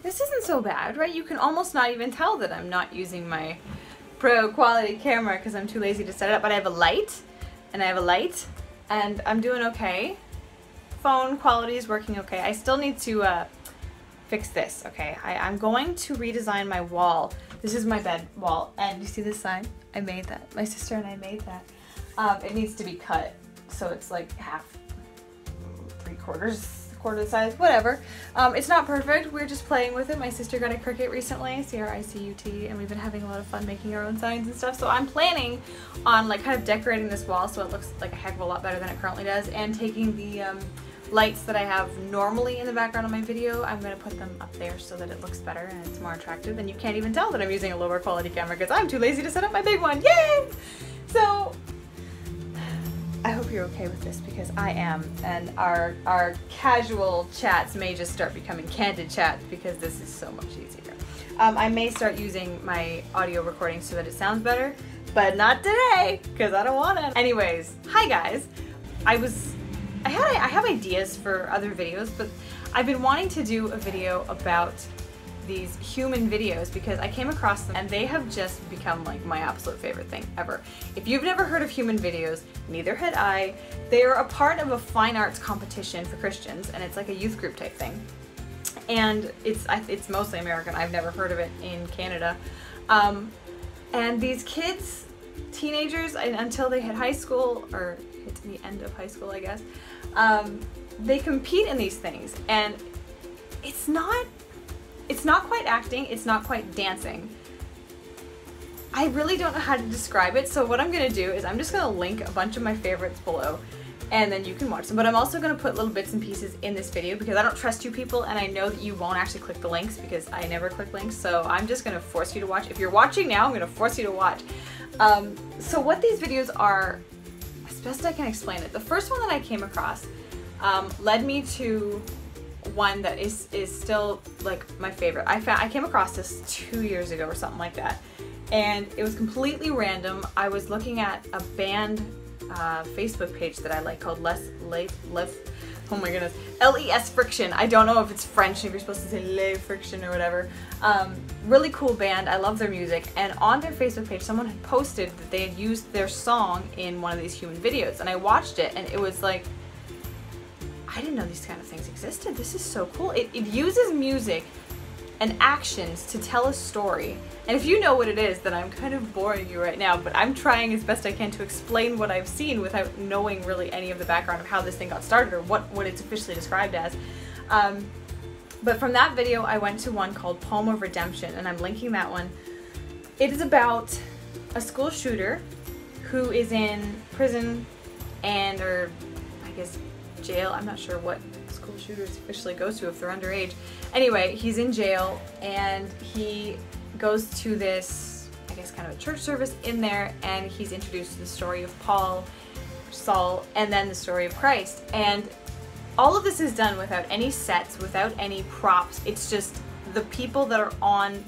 this isn't so bad, right? You can almost not even tell that I'm not using my pro quality camera because I'm too lazy to set it up, but I have a light, and I'm doing okay. Phone quality is working okay. I still need to fix this, okay? I'm going to redesign my wall. This is my bed wall, and you see this sign? I made that. My sister and I made that. It needs to be cut, so it's like half, 3/4, quarter the size, whatever. It's not perfect. We're just playing with it. My sister got a Cricut recently, C-R-I-C-U-T, and we've been having a lot of fun making our own signs and stuff. So I'm planning on like kind of decorating this wall so it looks like a heck of a lot better than it currently does, and taking the lights that I have normally in the background of my video, I'm going to put them up there so that it looks better and it's more attractive, and you can't even tell that I'm using a lower quality camera because I'm too lazy to set up my big one. Yay! So I hope you're okay with this because I am, and our casual chats may just start becoming candid chats because this is so much easier. I may start using my audio recording so that it sounds better, but not today because I don't want to. Anyways, hi guys. I have ideas for other videos, but I've been wanting to do a video about these human videos because I came across them and they have just become like my absolute favorite thing ever. If you've never heard of human videos, neither had I. They are a part of a fine arts competition for Christians, and it's like a youth group type thing. And it's mostly American. I've never heard of it in Canada. And these kids, teenagers, until they hit high school, or hit the end of high school, I guess, they compete in these things, and it's not quite acting, it's not quite dancing. I really don't know how to describe it, so what I'm gonna do is I'm just gonna link a bunch of my favorites below, and then you can watch them. But I'm also gonna put little bits and pieces in this video because I don't trust you people, and I know that you won't actually click the links because I never click links, so I'm just gonna force you to watch. If you're watching now, I'm gonna force you to watch. So what these videos are, as best I can explain it, the first one that I came across led me to one that is still like my favorite. I came across this 2 years ago or something like that, and it was completely random. I was looking at a band Facebook page that I like called oh my goodness, LES Friction. I don't know if it's French, if you're supposed to say Le Friction or whatever. Really cool band. I love their music, and on their Facebook page someone had posted that they had used their song in one of these human videos, and I watched it and it was like, I didn't know these kind of things existed. This is so cool. It uses music and actions to tell a story. And if you know what it is, then I'm kind of boring you right now, but I'm trying as best I can to explain what I've seen without knowing really any of the background of how this thing got started or what it's officially described as. But from that video, I went to one called Poem of Redemption, and I'm linking that one. It is about a school shooter who is in prison or I guess jail. I'm not sure what school shooters officially goes to if they're underage. Anyway, he's in jail and he goes to this, I guess, kind of a church service in there, and he's introduced to the story of Saul, and then the story of Christ. And all of this is done without any sets, without any props. It's just the people that are on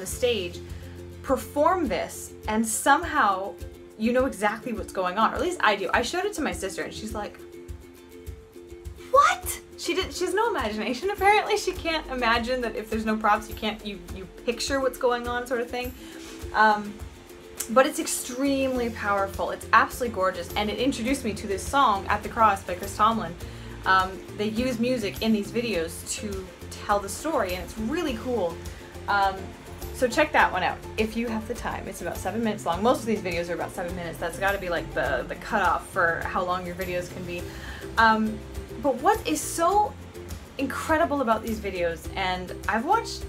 the stage perform this, and somehow you know exactly what's going on, or at least I do. I showed it to my sister and she's like, what? She has no imagination. Apparently she can't imagine that if there's no props you picture what's going on, sort of thing. But it's extremely powerful. It's absolutely gorgeous, and it introduced me to this song, At the Cross by Chris Tomlin. They use music in these videos to tell the story, and it's really cool. So check that one out if you have the time. It's about 7 minutes long. Most of these videos are about 7 minutes. That's got to be like the cutoff for how long your videos can be. But what is so incredible about these videos, and I've watched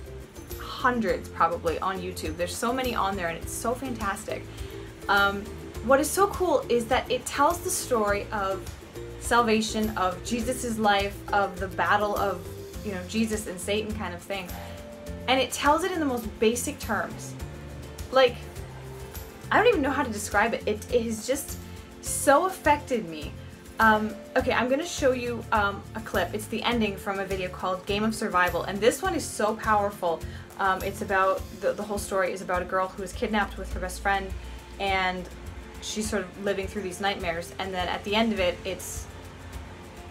hundreds probably on YouTube. There's so many on there, and it's so fantastic. What is so cool is that it tells the story of salvation, of Jesus's life, of the battle of, you know, Jesus and Satan kind of thing. And it tells it in the most basic terms. Like, I don't even know how to describe it. It has just so affected me. Okay, I'm gonna show you a clip. It's the ending from a video called Game of Survival, and this one is so powerful. It's about, the whole story is about a girl who is kidnapped with her best friend, and she's sort of living through these nightmares, and then at the end of it, it's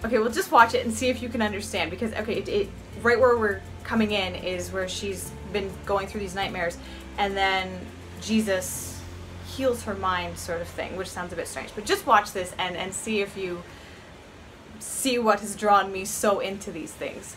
Okay, well just watch it and see if you can understand, because okay, right where we're coming in is where she's been going through these nightmares, and then Jesus heals her mind, sort of thing, which sounds a bit strange. But just watch this and see if you see what has drawn me so into these things.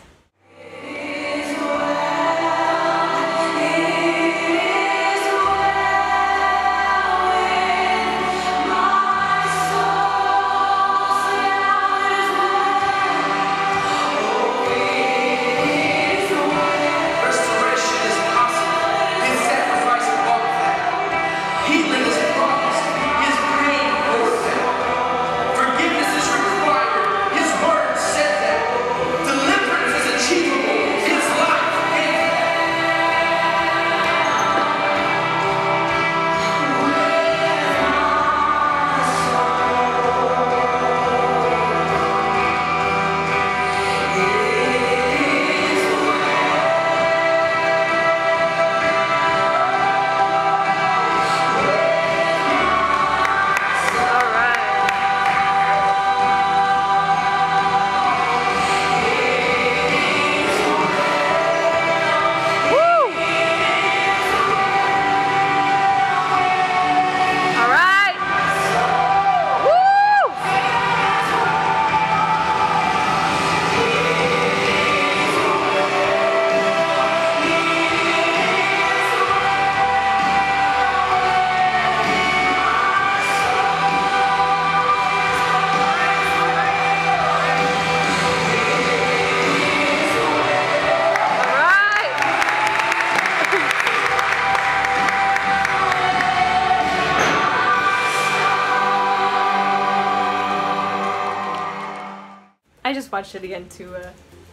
I just watched it again to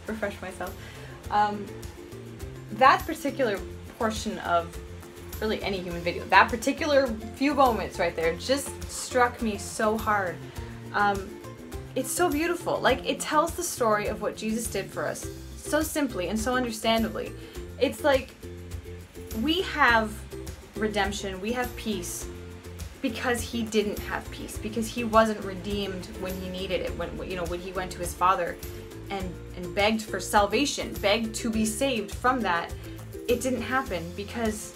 refresh myself. That particular portion of really any human video, that particular few moments right there just struck me so hard. It's so beautiful. Like, it tells the story of what Jesus did for us so simply and so understandably. It's like we have redemption, we have peace, because he didn't have peace, because he wasn't redeemed when he needed it, when he went to his Father and begged for salvation, begged to be saved from that. It didn't happen because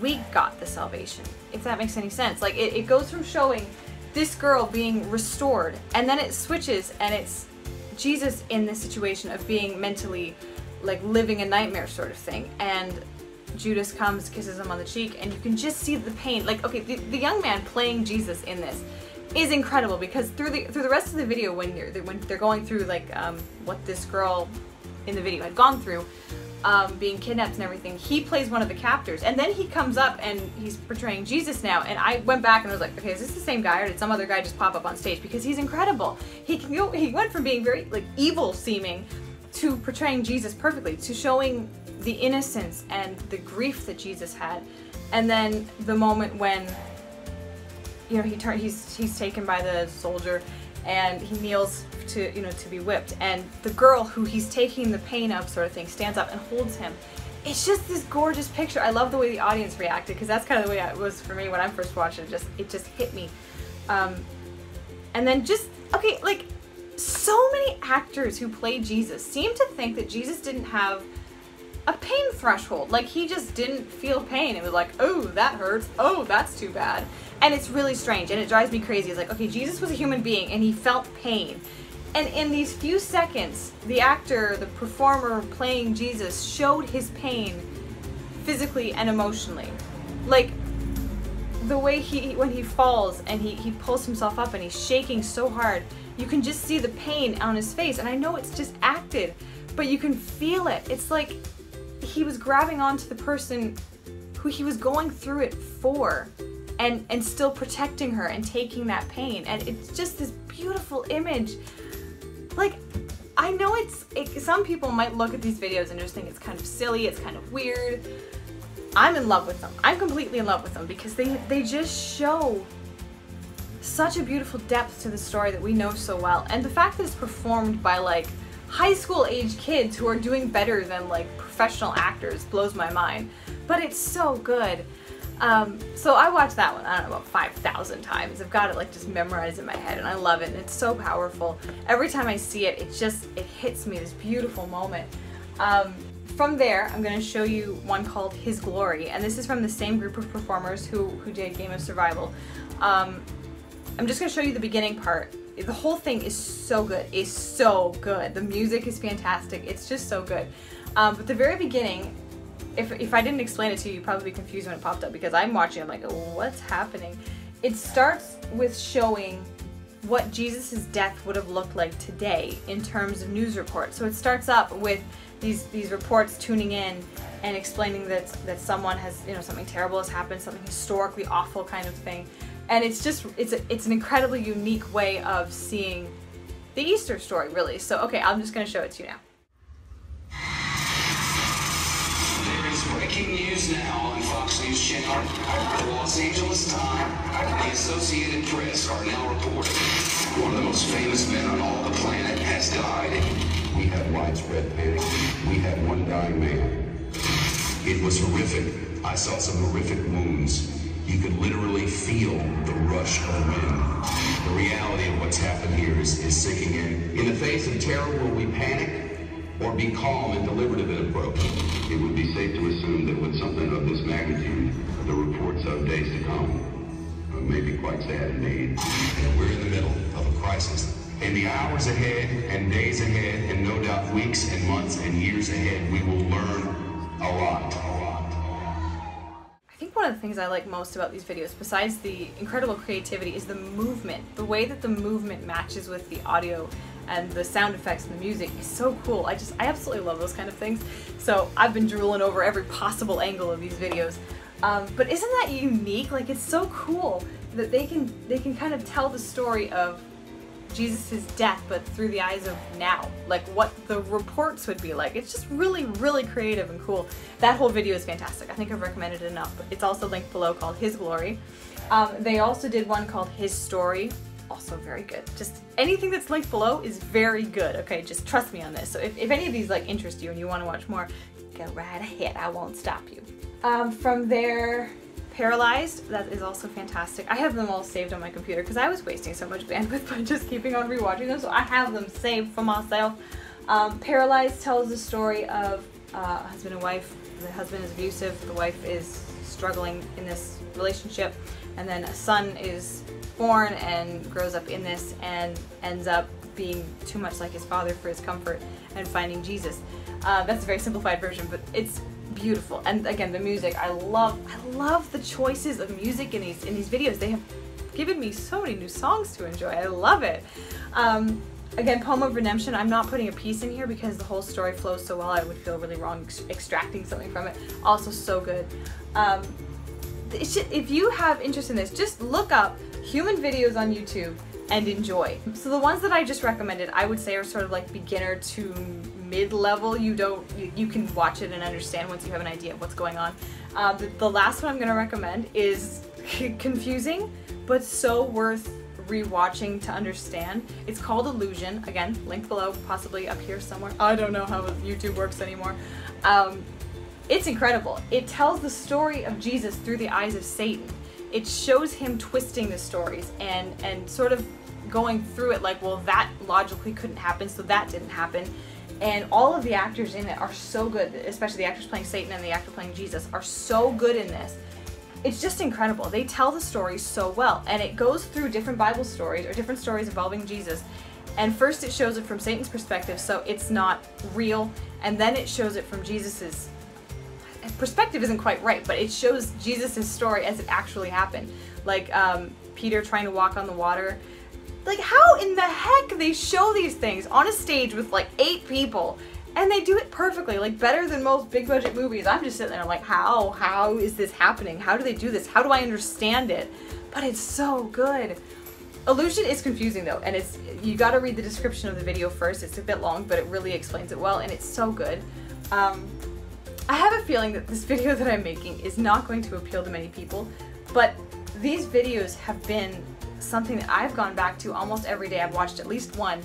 we got the salvation, if that makes any sense. Like, it goes from showing this girl being restored, and then it switches and it's Jesus in this situation of being mentally, like, living a nightmare sort of thing, and Judas comes, kisses him on the cheek, and you can just see the pain. Like, okay, the young man playing Jesus in this is incredible, because through the rest of the video, when they're going through, like, what this girl in the video had gone through, being kidnapped and everything, he plays one of the captors, and then he comes up and he's portraying Jesus now, and I went back and I was like, okay, is this the same guy, or did some other guy just pop up on stage? Because he's incredible. He went from being very, like, evil seeming to portraying Jesus perfectly, to showing the innocence and the grief that Jesus had. And then the moment when, you know, he's taken by the soldier and he kneels to, you know, to be whipped, and the girl who he's taking the pain of, sort of thing, stands up and holds him. It's just this gorgeous picture. I love the way the audience reacted, because that's kind of the way it was for me when I first watched it. It just hit me. And then just, okay, like, so many actors who play Jesus seem to think that Jesus didn't have a pain threshold. Like, he just didn't feel pain. It was like, oh, that hurts. Oh, that's too bad. And it's really strange, and it drives me crazy. It's like, okay, Jesus was a human being and he felt pain. And in these few seconds, the actor, the performer playing Jesus, showed his pain physically and emotionally. Like, the way when he falls and he pulls himself up and he's shaking so hard, you can just see the pain on his face. And I know it's just acted, but you can feel it. It's like he was grabbing onto the person who he was going through it for, and still protecting her and taking that pain. And it's just this beautiful image. Like, I know some people might look at these videos and just think it's kind of silly, it's kind of weird. I'm in love with them. I'm completely in love with them, because they just show such a beautiful depth to the story that we know so well. And the fact that it's performed by, like, high school age kids who are doing better than, like, professional actors blows my mind. But it's so good. So I watched that one, I don't know, about 5,000 times. I've got it like just memorized in my head, and I love it, and it's so powerful. Every time I see it, it hits me, this beautiful moment. From there, I'm going to show you one called His Glory, and this is from the same group of performers who did Game of Survival. I'm just going to show you the beginning part. The whole thing is so good. It's so good. The music is fantastic. It's just so good. But the very beginning, if I didn't explain it to you, you'd probably be confused when it popped up, because I'm watching, I'm like, oh, what's happening? It starts with showing what Jesus' death would have looked like today in terms of news reports. So it starts up with these reports tuning in and explaining that someone has, something terrible has happened, something historically awful kind of thing. And it's an incredibly unique way of seeing the Easter story, really. So, okay, I'm just going to show it to you now. There is breaking news now on Fox News Channel. The Los Angeles Times, the Associated Press are now reporting one of the most famous men on all the planet has died. We had widespread panic. We had one dying man. It was horrific. I saw some horrific wounds. You could literally feel the rush of wind. The reality of what's happened here is sinking in. In the face of terror, will we panic or be calm and deliberative in approach? It would be safe to assume that with something of this magnitude, the reports of days to come may be quite sad indeed. We're in the middle of a crisis. In the hours ahead and days ahead, and no doubt weeks and months and years ahead, we will learn a lot. I think one of the things I like most about these videos, besides the incredible creativity, is the movement. The way that the movement matches with the audio and the sound effects and the music is so cool. I absolutely love those kind of things. So I've been drooling over every possible angle of these videos. But isn't that unique? Like, it's so cool that they can kind of tell the story of Jesus' death, but through the eyes of now, like what the reports would be like. It's just really, really creative and cool. That whole video is fantastic. I think I've recommended it enough, but it's also linked below, called His Glory. They also did one called His Story, also very good. Just anything that's linked below is very good, okay? Just trust me on this. So if any of these like interest you and you want to watch more, go right ahead, I won't stop you. From there, Paralyzed, that is also fantastic. I have them all saved on my computer because I was wasting so much bandwidth by just keeping on rewatching them, so I have them saved for myself. Paralyzed tells the story of a husband and wife. The husband is abusive, the wife is struggling in this relationship, and then a son is born and grows up in this and ends up being too much like his father for his comfort and finding Jesus. That's a very simplified version, but it's beautiful. And again, the music, I love the choices of music in these videos. They have given me so many new songs to enjoy. I love it. Again, Poem of Redemption, I'm not putting a piece in here because the whole story flows so well. I would feel really wrong extracting something from it. Also so good. If you have interest in this, just look up human videos on YouTube and enjoy. So the ones that I just recommended, I would say are sort of like beginner to mid-level. You can watch it and understand once you have an idea of what's going on. The last one I'm going to recommend is confusing, but so worth rewatching to understand. It's called Illusion. Again, linked below, possibly up here somewhere. I don't know how YouTube works anymore. It's incredible. It tells the story of Jesus through the eyes of Satan. It shows him twisting the stories and sort of going through it like, well, that logically couldn't happen, so that didn't happen. And all of the actors in it are so good, especially the actors playing Satan and the actor playing Jesus are so good in this. It's just incredible. They tell the story so well, and it goes through different Bible stories or different stories involving Jesus. And first it shows it from Satan's perspective, so it's not real, and then it shows it from Jesus's perspective isn't quite right, but it shows Jesus' story as it actually happened. Like Peter trying to walk on the water. Like, how in the heck they show these things on a stage with like 8 people, and they do it perfectly, like better than most big budget movies. I'm just sitting there like, how is this happening? How do they do this? How do I understand it? But it's so good. Illusion is confusing though, and you gotta read the description of the video first. It's a bit long, but it really explains it well, and it's so good. I have a feeling that this video that I'm making is not going to appeal to many people, but these videos have been something that I've gone back to almost every day. I've watched at least one,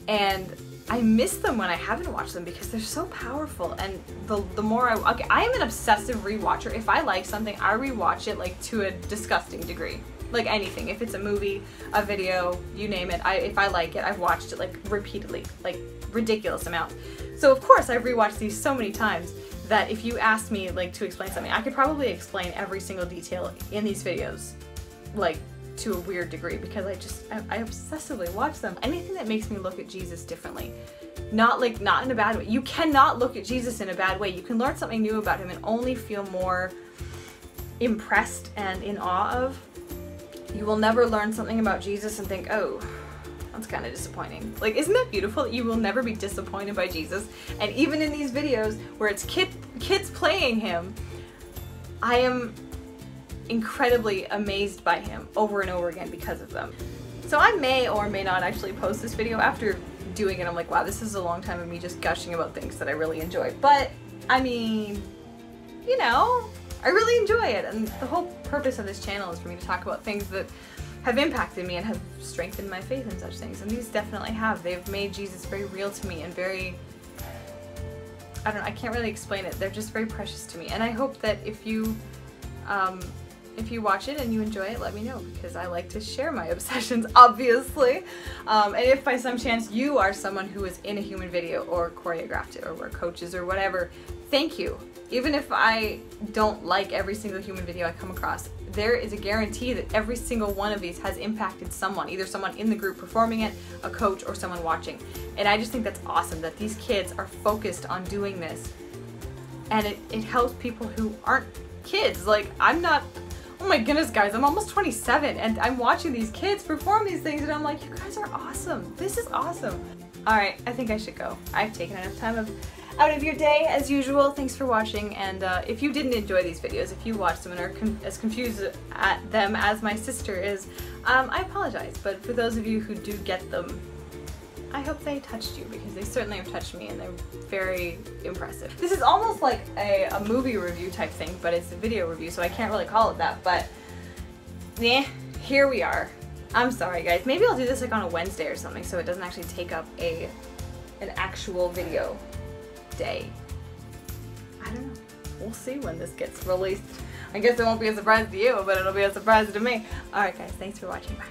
and I miss them when I haven't watched them because they're so powerful, and the more I am an obsessive rewatcher. If I like something, I rewatch it like to a disgusting degree. Like anything, if it's a movie, a video, you name it, if I like it, I've watched it like repeatedly, like ridiculous amounts. So of course I've rewatched these so many times that if you asked me like to explain something, I could probably explain every single detail in these videos, like to a weird degree, because I obsessively watch them. Anything that makes me look at Jesus differently. Not in a bad way. You cannot look at Jesus in a bad way. You can learn something new about him and only feel more impressed and in awe of. You will never learn something about Jesus and think, oh, that's kind of disappointing. Like, isn't that beautiful that you will never be disappointed by Jesus? And even in these videos where it's kids playing him, I am incredibly amazed by him over and over again because of them. So I may or may not actually post this video. After doing it, I'm like, wow, this is a long time of me just gushing about things that I really enjoy. But, I mean, you know, I really enjoy it, and the whole purpose of this channel is for me to talk about things that have impacted me and have strengthened my faith in such things, and these definitely have. They've made Jesus very real to me and very, I don't know, I can't really explain it. They're just very precious to me, and I hope that if you watch it and you enjoy it, let me know, because I like to share my obsessions, obviously. And if by some chance you are someone who is in a human video or choreographed it or were coaches or whatever, thank you. Even if I don't like every single human video I come across, there is a guarantee that every single one of these has impacted someone, either someone in the group performing it, a coach, or someone watching. And I just think that's awesome that these kids are focused on doing this, and it helps people who aren't kids. Like, I'm not, oh my goodness guys, I'm almost 27 and I'm watching these kids perform these things and I'm like, you guys are awesome. This is awesome. Alright, I think I should go. I've taken enough time out of your day as usual. Thanks for watching, and if you didn't enjoy these videos, if you watched them and are as confused at them as my sister is, I apologize, but for those of you who do get them, I hope they touched you, because they certainly have touched me and they're very impressive. This is almost like a movie review type thing, but it's a video review, so I can't really call it that, but yeah, here we are. I'm sorry guys, maybe I'll do this like on a Wednesday or something so it doesn't actually take up an actual video day. I don't know. We'll see when this gets released. I guess it won't be a surprise to you, but it'll be a surprise to me. Alright guys, thanks for watching. Bye.